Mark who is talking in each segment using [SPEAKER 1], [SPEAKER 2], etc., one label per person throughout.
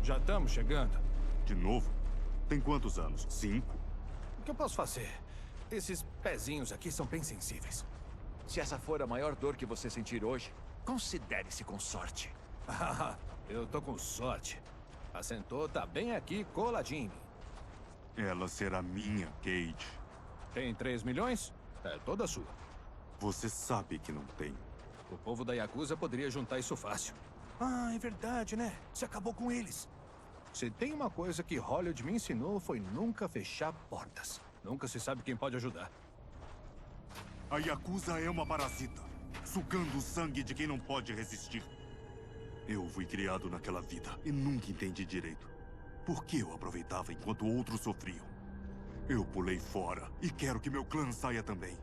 [SPEAKER 1] Já estamos chegando.
[SPEAKER 2] De novo? Tem quantos anos? 5?
[SPEAKER 1] O que eu posso fazer? Esses pezinhos aqui são bem sensíveis.
[SPEAKER 3] Se essa for a maior dor que você sentir hoje, considere-se com sorte.
[SPEAKER 1] Eu tô com sorte. A Sentou tá bem aqui, coladinho.
[SPEAKER 2] Ela será minha, Cage.
[SPEAKER 1] Tem 3 milhões? É toda sua.
[SPEAKER 2] Você sabe que não tem.
[SPEAKER 1] O povo da Yakuza poderia juntar isso fácil. Ah, é verdade, né? Você acabou com eles. Se tem uma coisa que Hollywood me ensinou foi nunca fechar portas. Nunca se sabe quem pode ajudar.
[SPEAKER 2] A Yakuza é uma parasita, sugando o sangue de quem não pode resistir. Eu fui criado naquela vida e nunca entendi direito. Por que eu aproveitava enquanto outros sofriam? Eu pulei fora e quero que meu clã saia também.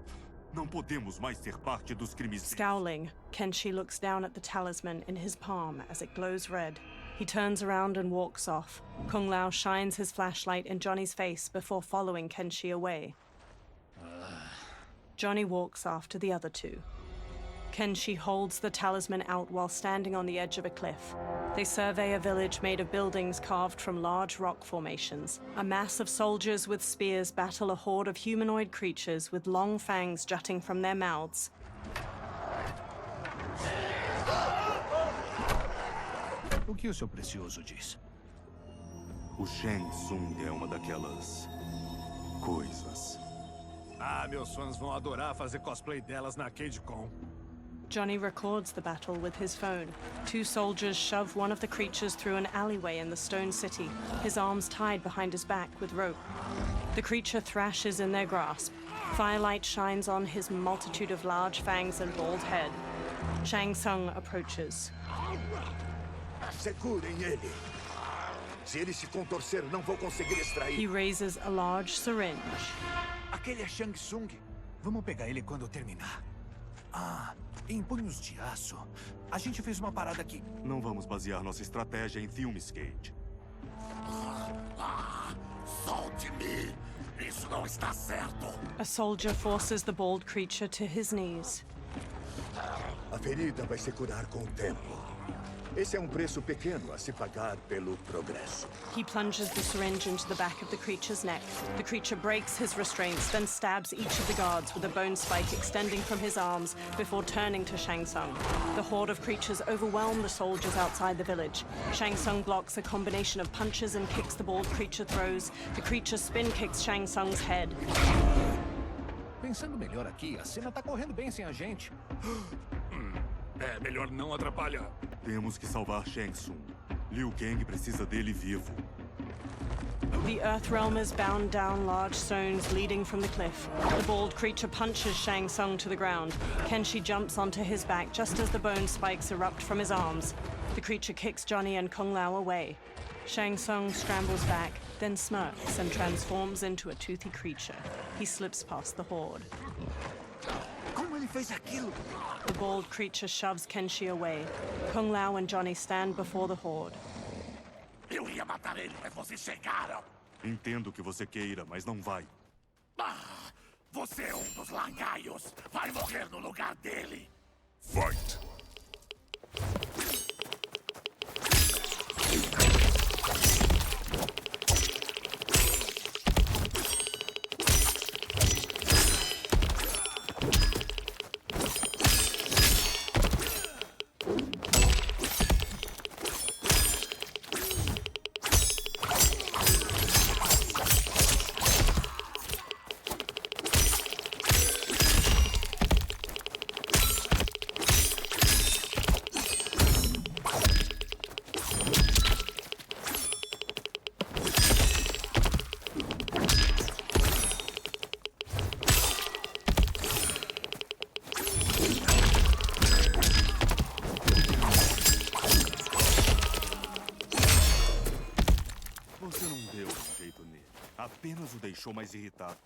[SPEAKER 2] Não podemos mais ser parte dos crimes.
[SPEAKER 4] Scowling, Kenshi looks down at the talisman in his palm as it glows red. He turns around and walks off. Kung Lao shines his flashlight in Johnny's face before following Kenshi away. Johnny walks after the other two. Kenshi holds the talisman out while standing on the edge of a cliff. They survey a village made of buildings carved from large rock formations. A mass of soldiers with spears battle a horde of humanoid creatures with long fangs jutting from their mouths.
[SPEAKER 1] O que o seu precioso diz?
[SPEAKER 2] O Shang Tsung é uma daquelas coisas.
[SPEAKER 1] Ah, meus fãs vão adorar fazer cosplay delas na CageCon.
[SPEAKER 4] Johnny records the battle with his phone. 2 soldiers shove one of the creatures through an alleyway in the stone city, his arms tied behind his back with rope. The creature thrashes in their grasp. Firelight shines on his multitude of large fangs and bald head. Shang Tsung approaches.
[SPEAKER 5] Segurem ele. Se ele se contorcer, não vou conseguir extrair.
[SPEAKER 4] He raises a large syringe.
[SPEAKER 3] Aquele é Shang Tsung.
[SPEAKER 1] Vamos pegar ele quando eu terminar. Ah, em punhos de aço. A gente fez uma parada aqui.
[SPEAKER 2] Não vamos basear nossa estratégia em filmes, Cage.
[SPEAKER 5] Solte-me! Isso não está certo.
[SPEAKER 4] A soldier forces the bald creature to his knees.
[SPEAKER 5] A ferida vai se curar com o tempo. Esse é um preço pequeno a se pagar pelo progresso.
[SPEAKER 4] He plunges the syringe into the back of the creature's neck. The creature breaks his restraints, then stabs each of the guards with a bone spike extending from his arms before turning to Shang Tsung. The horde of creatures overwhelm the soldiers outside the village. Shang Tsung blocks a combination of punches and kicks the bald creature throws. The creature spin kicks Shang Tsung's head.
[SPEAKER 1] Pensando melhor aqui, a cena tá correndo bem sem a gente. É melhor não atrapalhar.
[SPEAKER 2] Temos que salvar Shang Tsung. Liu Kang precisa dele vivo.
[SPEAKER 4] The Earthrealmers bound down large stones leading from the cliff. The bald creature punches Shang Tsung to the ground. Kenshi jumps onto his back just as the bone spikes erupt from his arms. The creature kicks Johnny and Kung Lao away. Shang Tsung scrambles back, then smirks and transforms into a toothy creature. He slips past the horde.
[SPEAKER 3] Como ele fez aquilo?
[SPEAKER 4] The bald creature shoves Kenshi away. Kung Lao and Johnny stand before the horde.
[SPEAKER 5] Eu ia matar ele, mas vocês chegaram.
[SPEAKER 2] Entendo que você queira, mas não vai.
[SPEAKER 5] Você é um dos lagaios. Vai morrer no lugar dele.
[SPEAKER 2] Fight! Você não deu um jeito nele. Apenas o deixou mais irritado.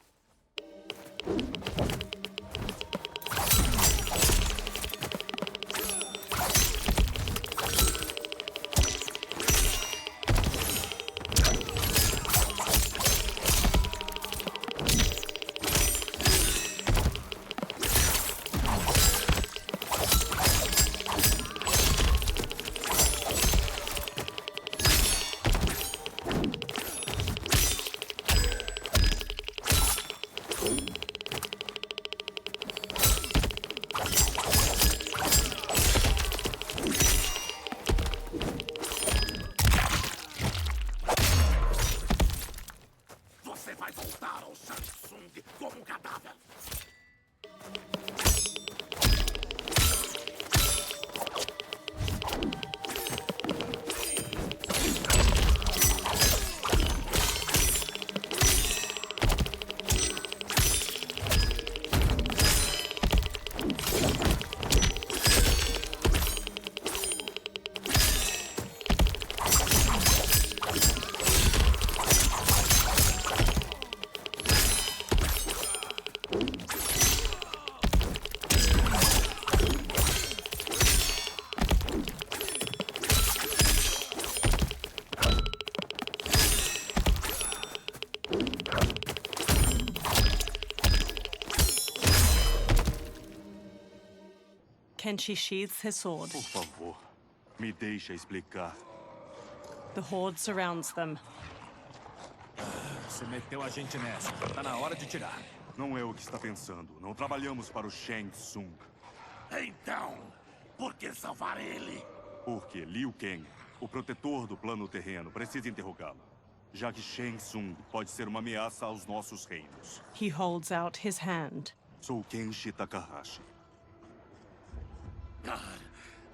[SPEAKER 4] Kenshi sheathes his sword.
[SPEAKER 2] Por favor, me deixa explicar.
[SPEAKER 4] The horde surrounds them.
[SPEAKER 1] Você meteu a gente nessa. Tá na hora de tirar.
[SPEAKER 2] Não é o que está pensando. Não trabalhamos para o Shang Tsung.
[SPEAKER 6] Então, por que salvar ele?
[SPEAKER 2] Porque Liu Kang, o protetor do plano terreno, precisa interrogá-lo. Já que Shang Tsung pode ser uma ameaça aos nossos reinos.
[SPEAKER 4] He holds out his hand.
[SPEAKER 2] Sou Kenshi Takahashi.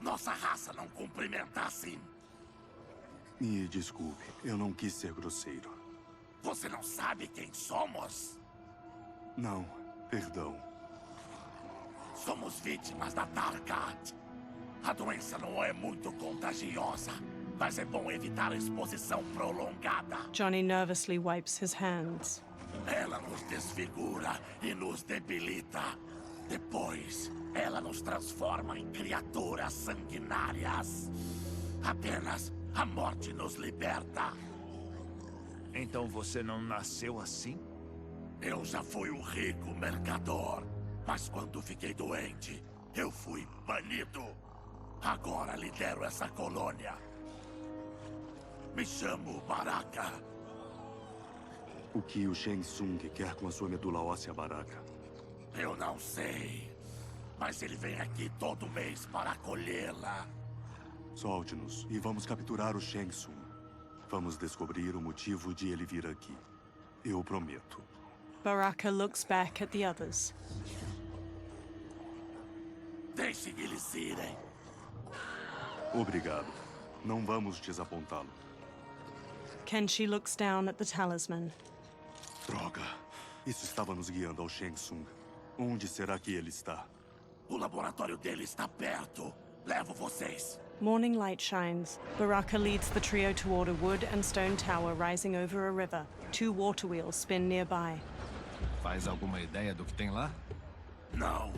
[SPEAKER 6] Nossa raça não cumprimenta assim.
[SPEAKER 2] Me desculpe, eu não quis ser grosseiro.
[SPEAKER 6] Você não sabe quem somos?
[SPEAKER 2] Não, perdão.
[SPEAKER 6] Somos vítimas da Darkat. A doença não é muito contagiosa, mas é bom evitar a exposição prolongada.
[SPEAKER 4] Johnny nervously wipes his hands.
[SPEAKER 6] Ela nos desfigura e nos debilita. Depois, ela nos transforma em criaturas sanguinárias. Apenas a morte nos liberta.
[SPEAKER 3] Então você não nasceu assim?
[SPEAKER 6] Eu já fui um rico mercador, mas quando fiquei doente, eu fui banido. Agora lidero essa colônia. Me chamo Baraka.
[SPEAKER 2] O que o Shang Tsung quer com a sua medula óssea, Baraka?
[SPEAKER 6] Eu não sei, mas ele vem aqui todo mês para acolhê-la.
[SPEAKER 2] Solte-nos e vamos capturar o Shang Tsung. Vamos descobrir o motivo de ele vir aqui. Eu prometo.
[SPEAKER 4] Baraka looks back at the others.
[SPEAKER 6] Deixem eles irem.
[SPEAKER 2] Obrigado. Não vamos desapontá-lo.
[SPEAKER 4] Kenshi looks down at the talisman.
[SPEAKER 2] Droga! Isso estava nos guiando ao Shang Tsung. Onde será que ele está?
[SPEAKER 6] O laboratório dele está perto. Levo vocês.
[SPEAKER 4] Morning light shines. Baraka leads the trio toward a wood and stone tower rising over a river. 2 water wheels spin nearby.
[SPEAKER 1] Faz alguma ideia do que tem lá?
[SPEAKER 6] Não,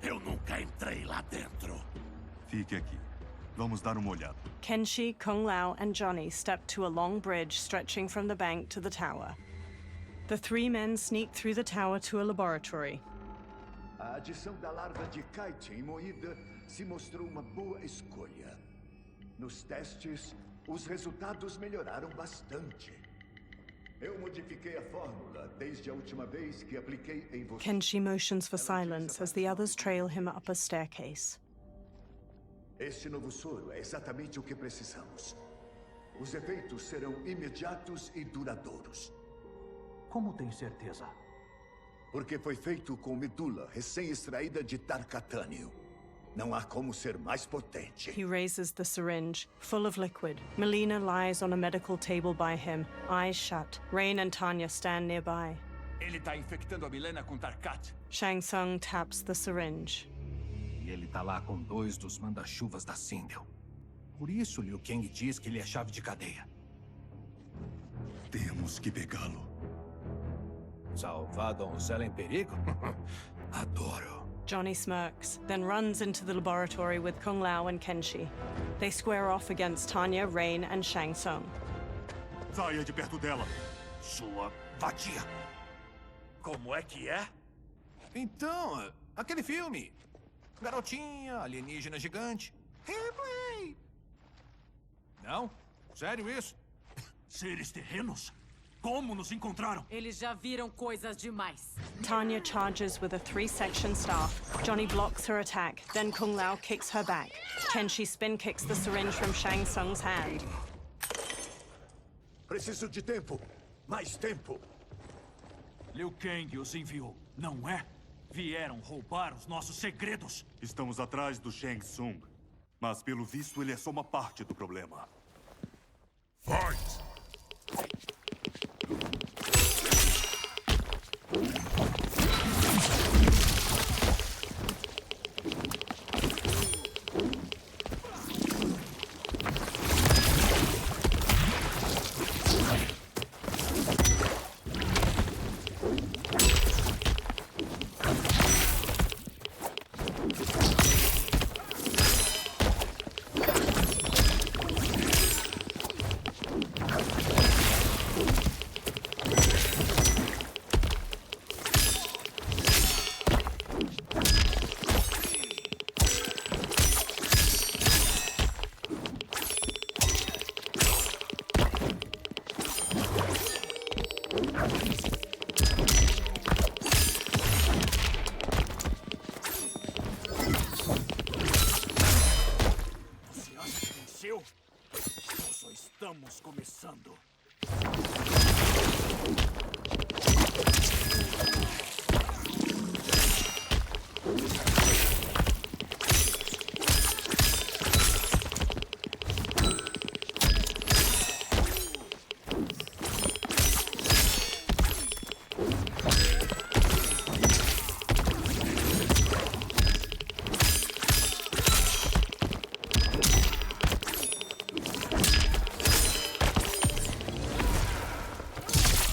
[SPEAKER 6] eu nunca entrei lá dentro.
[SPEAKER 2] Fique aqui. Vamos dar uma olhada.
[SPEAKER 4] Kenshi, Kung Lao, and Johnny step to a long bridge stretching from the bank to the tower. The 3 men sneak through the tower to a laboratory.
[SPEAKER 5] A adição da larva de chitin moída se mostrou uma boa escolha. Nos testes, os resultados melhoraram bastante. Eu modifiquei a fórmula desde a última vez que apliquei em você.
[SPEAKER 4] Kenshi motions for silence as the others trail him up a staircase.
[SPEAKER 5] Este novo soro é exatamente o que precisamos. Os efeitos serão imediatos e duradouros.
[SPEAKER 7] Como tem certeza?
[SPEAKER 5] Porque foi feito com medula recém-extraída de tarcatânio. Não há como ser mais potente.
[SPEAKER 4] He raises the syringe, full of liquid. Melina lies on a medical table by him, eyes shut. Rain and Tanya stand nearby.
[SPEAKER 3] Ele tá infectando a Milena com Tarkat.
[SPEAKER 4] Shang Tsung taps the syringe.
[SPEAKER 1] E ele tá lá com 2 dos manda-chuvas da Sindel. Por isso Liu Kang diz que ele é chave de cadeia.
[SPEAKER 2] Temos que pegá-lo.
[SPEAKER 1] Salvar a donzela em perigo? Adoro.
[SPEAKER 4] Johnny smirks, then runs into the laboratory with Kung Lao and Kenshi. They square off against Tanya, Rain, and Shang Tsung.
[SPEAKER 2] Saia de perto dela.
[SPEAKER 3] Sua vadia. Como é que é?
[SPEAKER 1] Então, aquele filme. Garotinha, alienígena gigante. Replay! Não? Sério isso?
[SPEAKER 7] Seres terrenos? Como nos encontraram?
[SPEAKER 8] Eles já viram coisas demais.
[SPEAKER 4] Tanya charges with a 3-section staff. Johnny blocks her attack, then Kung Lao kicks her back. Kenshi spin kicks the syringe from Shang Tsung's hand.
[SPEAKER 5] Preciso de tempo. Mais tempo.
[SPEAKER 7] Liu Kang os enviou, não é? Vieram roubar os nossos segredos.
[SPEAKER 2] Estamos atrás do Shang Tsung. Mas, pelo visto, ele é só uma parte do problema.
[SPEAKER 6] Fight!
[SPEAKER 7] Estamos começando.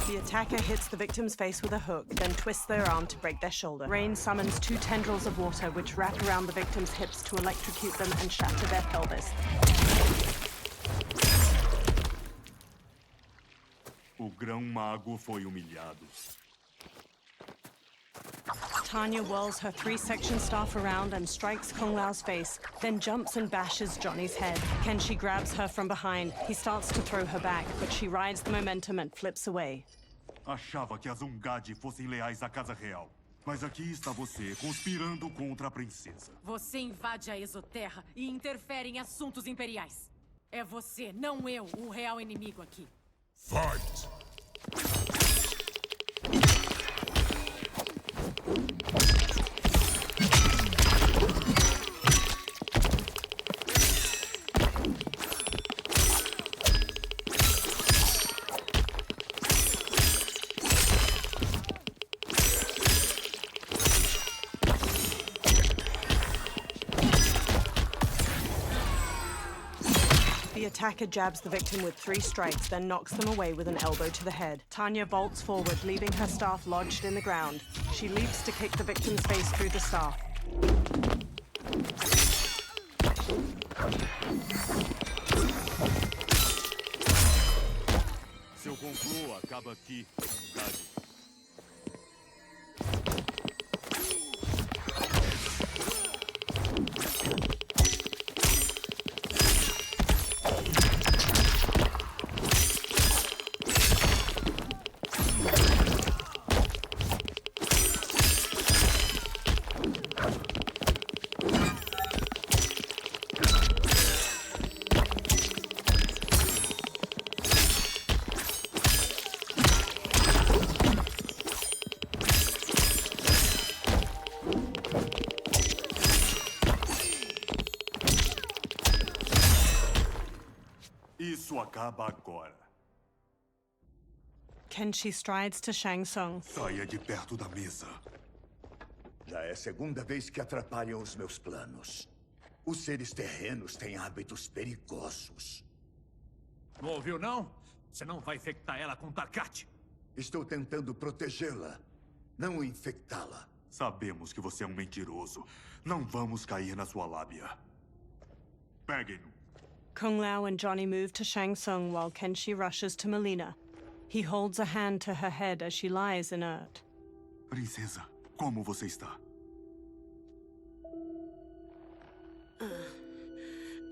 [SPEAKER 4] The attacker hits the victim's face with a hook, then twists their arm to break their shoulder. Rain summons 2 tendrils of water which wrap around the victim's hips to electrocute them and shatter their pelvis.
[SPEAKER 2] O grão-mago foi humilhado.
[SPEAKER 4] Tanya whirls her 3-section staff around and strikes Kung Lao's face, then jumps and bashes Johnny's head. Kenshi grabs her from behind. He starts to throw her back, but she rides the momentum and flips away.
[SPEAKER 2] Achava que as Ungadi fossem leais à Casa Real. Mas aqui está você, conspirando contra a princesa.
[SPEAKER 8] Você invade a Exoterra e interfere em assuntos imperiais. É você, não eu, o real inimigo aqui.
[SPEAKER 6] Fight!
[SPEAKER 4] The attacker jabs the victim with 3 strikes, then knocks them away with an elbow to the head. Tanya bolts forward, leaving her staff lodged in the ground. She leaps to kick the victim's face through the staff.
[SPEAKER 2] Seu complô acaba aqui, Ungadi. Isso acaba agora.
[SPEAKER 4] Kenshi strides to Shang Tsung.
[SPEAKER 2] Saia de perto da mesa.
[SPEAKER 5] Já é a 2ª vez que atrapalham os meus planos. Os seres terrenos têm hábitos perigosos.
[SPEAKER 7] Não ouviu, não? Você não vai infectar ela com Tarkat?
[SPEAKER 5] Estou tentando protegê-la, não infectá-la.
[SPEAKER 2] Sabemos que você é um mentiroso. Não vamos cair na sua lábia. Peguem-no.
[SPEAKER 4] Kung Lao and Johnny move to Shang Tsung while Kenshi rushes to Melina. He holds a hand to her head as she lies inert.
[SPEAKER 2] Princesa, como você está?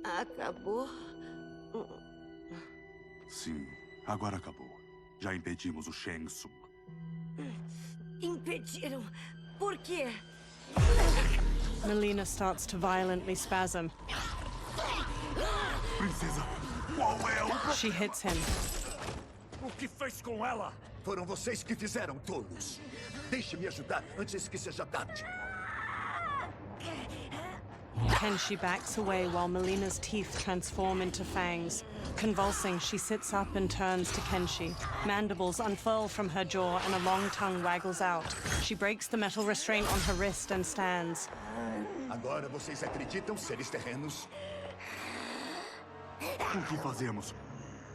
[SPEAKER 9] Acabou?
[SPEAKER 2] Sim, agora acabou. Já impedimos o Shang Tsung.
[SPEAKER 9] Impediram? Por quê?
[SPEAKER 4] Melina starts to violently spasm.
[SPEAKER 2] Princesa, qual é o...
[SPEAKER 4] She hits him.
[SPEAKER 7] O que fez com ela?
[SPEAKER 5] Foram vocês que fizeram, tolos. Deixe-me ajudar antes que seja tarde.
[SPEAKER 4] Kenshi backs away while Melina's teeth transform into fangs. Convulsing, she sits up and turns to Kenshi. Mandibles unfurl from her jaw and a long tongue waggles out. She breaks the metal restraint on her wrist and stands.
[SPEAKER 5] Agora vocês acreditam, seres terrenos?
[SPEAKER 2] O que fazemos?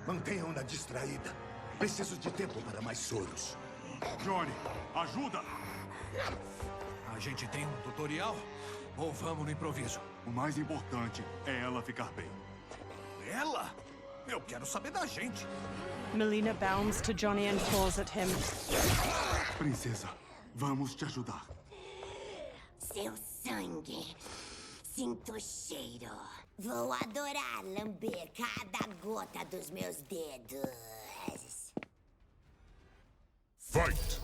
[SPEAKER 5] Mantenham-na distraída. Preciso de tempo para mais soros.
[SPEAKER 2] Johnny, ajuda!
[SPEAKER 1] A gente tem um tutorial? Ou vamos no improviso?
[SPEAKER 2] O mais importante é ela ficar bem.
[SPEAKER 1] Ela? Eu quero saber da gente.
[SPEAKER 4] Melina bounds to Johnny and claws at him.
[SPEAKER 2] Princesa, vamos te ajudar.
[SPEAKER 9] Seu sangue. Sinto o cheiro. Vou adorar lamber cada gota dos meus dedos.
[SPEAKER 6] Fight!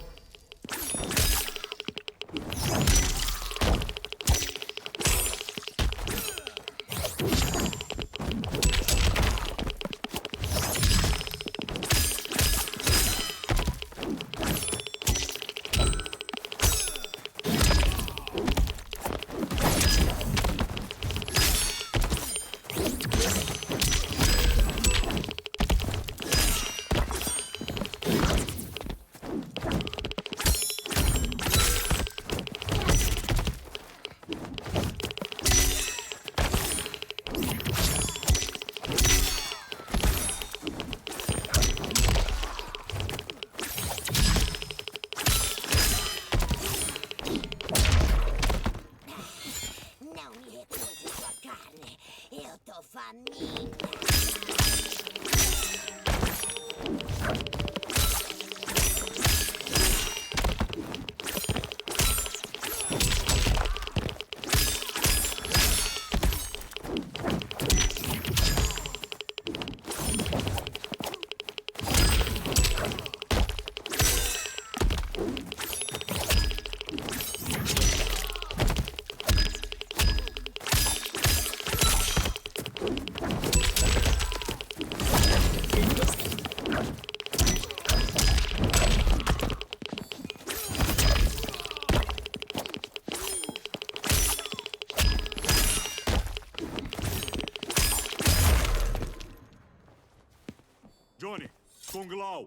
[SPEAKER 2] Kung Lao!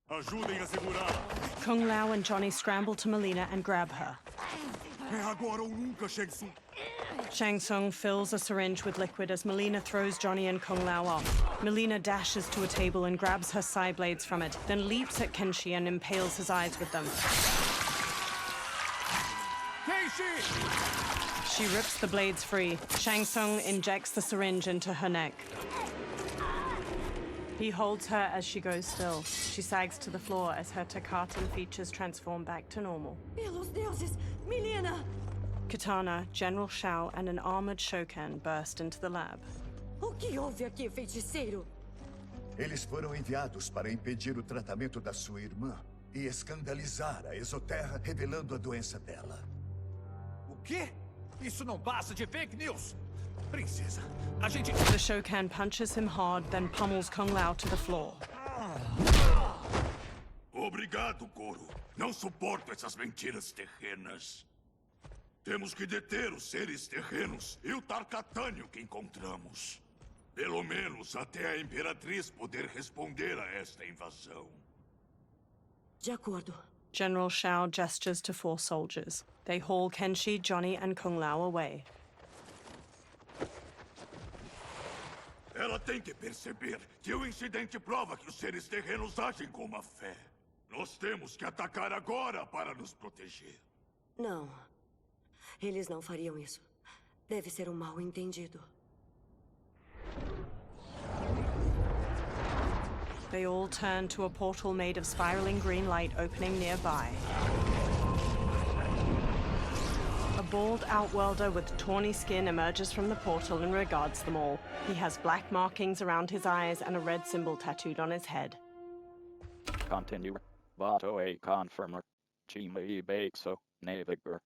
[SPEAKER 2] Ajudem a segurá-la!
[SPEAKER 4] Kung Lao and Johnny scramble to Melina and grab her.
[SPEAKER 2] É agora ou nunca, Shang Tsung!
[SPEAKER 4] Shang Tsung fills a syringe with liquid as Melina throws Johnny and Kung Lao off. Melina dashes to a table and grabs her side blades from it, then leaps at Kenshi and impales his eyes with them.
[SPEAKER 7] Kenshi!
[SPEAKER 4] She rips the blades free. Shang Tsung injects the syringe into her neck. He holds her as she goes still. She sags to the floor as her Takatan features transform back to normal.
[SPEAKER 10] Pelos deuses, Melina!
[SPEAKER 4] Kitana, General Shao, and an armored Shokan burst into the lab.
[SPEAKER 10] O que houve aqui, feiticeiro?
[SPEAKER 5] Eles foram enviados para impedir o tratamento da sua irmã e escandalizar a Exoterra, revelando a doença dela.
[SPEAKER 1] O quê? Isso não passa de fake news! Princesa, a gente...
[SPEAKER 4] The Shokan punches him hard, then pummels Kung Lao to the floor.
[SPEAKER 6] Obrigado, Goro. Não suporto essas mentiras terrenas. Temos que deter os seres terrenos e o Tarkatânio que encontramos. Pelo menos até a Imperatriz poder responder a esta invasão.
[SPEAKER 10] De acordo.
[SPEAKER 4] General Shao gestures to 4 soldiers. They haul Kenshi, Johnny, and Kung Lao away.
[SPEAKER 6] Ela tem que perceber que o incidente prova que os seres terrenos agem com má fé. Nós temos que atacar agora para nos proteger.
[SPEAKER 10] Não. Eles não fariam isso. Deve ser um mal-entendido.
[SPEAKER 4] They all turn to a portal made of spiraling green light opening nearby. A bald outworlder with tawny skin emerges from the portal and regards them all. He has black markings around his eyes and a red symbol tattooed on his head.
[SPEAKER 11] Continue. Vato a confirmer. Chima e so navigator.